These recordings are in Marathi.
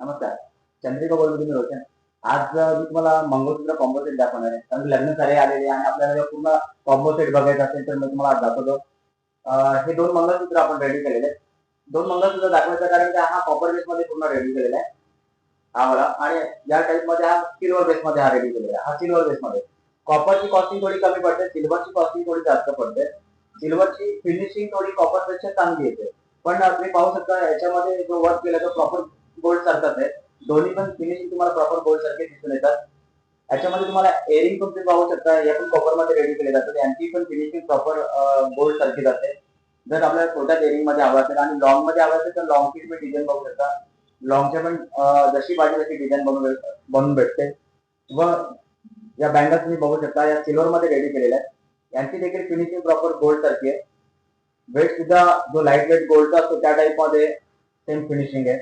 नमस्कार. चंद्रिका गोल्डमध्ये मी रोशन. आज मी तुम्हाला मंगळसूत्र कॉम्बो सेट दाखवणार आहे. कारण लग्न सारे आलेले आणि आपल्याला जर पूर्ण कॉम्बो सेट बघायचा असेल तर मी तुम्हाला आज दाखवतो. हे 2 मंगळसूत्र आपण रेडी केलेले आहेत. 2 मंगळसूत्र दाखवायचं कारण की हा कॉपर बेसमध्ये पूर्ण रेडी केलेला आहे. हा वाला आणि या टाइपमध्ये हा सिल्वर बेसमध्ये हा रेडी केलेला आहे. हा सिल्वर बेसमध्ये. कॉपरची कॉस्टिंग थोडी कमी पडते, सिल्वरची कॉस्टिंग थोडी जास्त पडते. सिल्वरची फिनिशिंग थोडी कॉपरपेक्षा चांगली येते. पण तुम्ही पाहू शकता याच्यामध्ये जो वर्क केला तो प्रॉपर गोल्ड सारखाच आहे. दोन्ही पण फिनिशिंग तुम्हाला प्रॉपर गोल्ड सारखे दिसून येतात. याच्यामध्ये तुम्हाला एअरिंग पण तुम्ही पाहू शकता, या पण कॉपर मध्ये रेडी केले जातात. यांची पण फिनिशिंग प्रॉपर गोल्ड सारखी जाते. जर आपल्याला छोट्या एअरिंग मध्ये हवं असेल आणि लॉंग मध्ये हवं असेल तर लॉंगची तुम्ही डिझाईन बघू शकता. लॉंगच्या पण जशी पाहिजे तशी डिझाईन बनवून भेटते. व या बँगल्स तुम्ही बघू शकता, या सिल्वर मध्ये रेडी केलेल्या आहेत. यांची देखील फिनिशिंग प्रॉपर गोल्ड सारखी आहे. वेट सुद्धा जो लाईट वेट गोल्डचा असतो त्या टाइप मध्ये सेम फिनिशिंग आहे.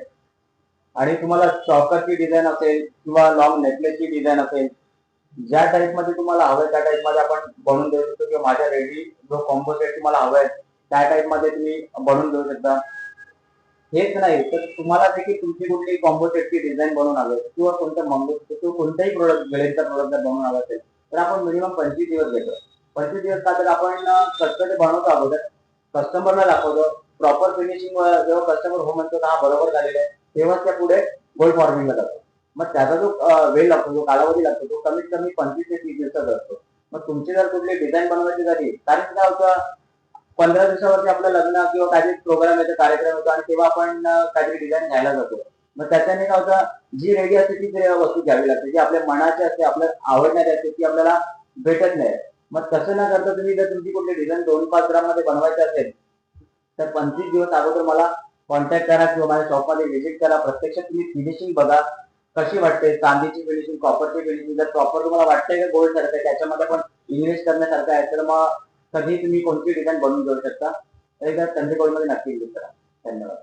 आणि तुम्हाला चॉकरची डिझाईन असेल किंवा लॉंग नेकलेसची डिझाईन असेल, ज्या टाइप मध्ये तुम्हाला हवंय त्या टाइप मध्ये आपण बनवून देऊ शकतो. किंवा माझ्या रेडी जो कॉम्बो सेट तुम्हाला हवाय त्या टाइप मध्ये तुम्ही बनवून देऊ शकता. हेच नाही तर तुम्हाला देखील तुमची कुठली कॉम्बो सेटची डिझाईन बनवून हवी किंवा कोणत्या मंगळसूत्र किंवा कोणताही प्रोडक्ट ज्वेलरीचा प्रोडक्ट जर बनवून हवा असेल तर आपण मिनिमम 25 दिवस घेतो. 25 दिवस का तर आपण कसं ते बनवतो अगोदर, कस्टमरला दाखवतो, प्रॉपर फिनिशिंग जेव्हा कस्टमर हो म्हणतो हा बरोबर झालेला आहे तेव्हाच त्या पुढे गोल्ड फॉर्मिंगला जातो. मग त्याचा जो वेळ लागतो, जो कालावधी लागतो तो कमीत कमी 25 ते 30 दिवसाचा असतो. मग तुमची जर कुठली डिझाईन बनवायची झाली, कारण काय होतं 15 दिवसावरती आपलं लग्न किंवा काहीतरी प्रोग्राम येतो, कार्यक्रम येतो आणि तेव्हा आपण काहीतरी डिझाईन घ्यायला जातो. मग त्याच्याने काय होतं, जी रेडी असते तीच वस्तू घ्यावी लागते, जी आपल्या मनाची असते, आपल्याला आवडणारी असते ती आपल्याला भेटत नाही. मग तसं न करता तुम्ही जर तुमची कुठली डिझाईन 2-5 ग्राममध्ये बनवायची असेल तर 25 दिवस अगोदर मला कॉन्टॅक्ट करा किंवा माझ्या शॉपमध्ये व्हिजिट करा. प्रत्यक्षात तुम्ही फिनिशिंग बघा कशी वाटते, चांदीची फिनिशिंग, कॉपरची फिनिशिंग. जर प्रॉपर तुम्हाला वाटतंय का गोल्ड सारखं आहे, त्याच्यामध्ये पण इन्व्हेस्ट करण्यासारखं आहे, तर मग कधी तुम्ही कोणती डिझाईन बनवून देऊ शकता. एकदा संधी गोल्डमध्ये नक्की विजिट करा. धन्यवाद.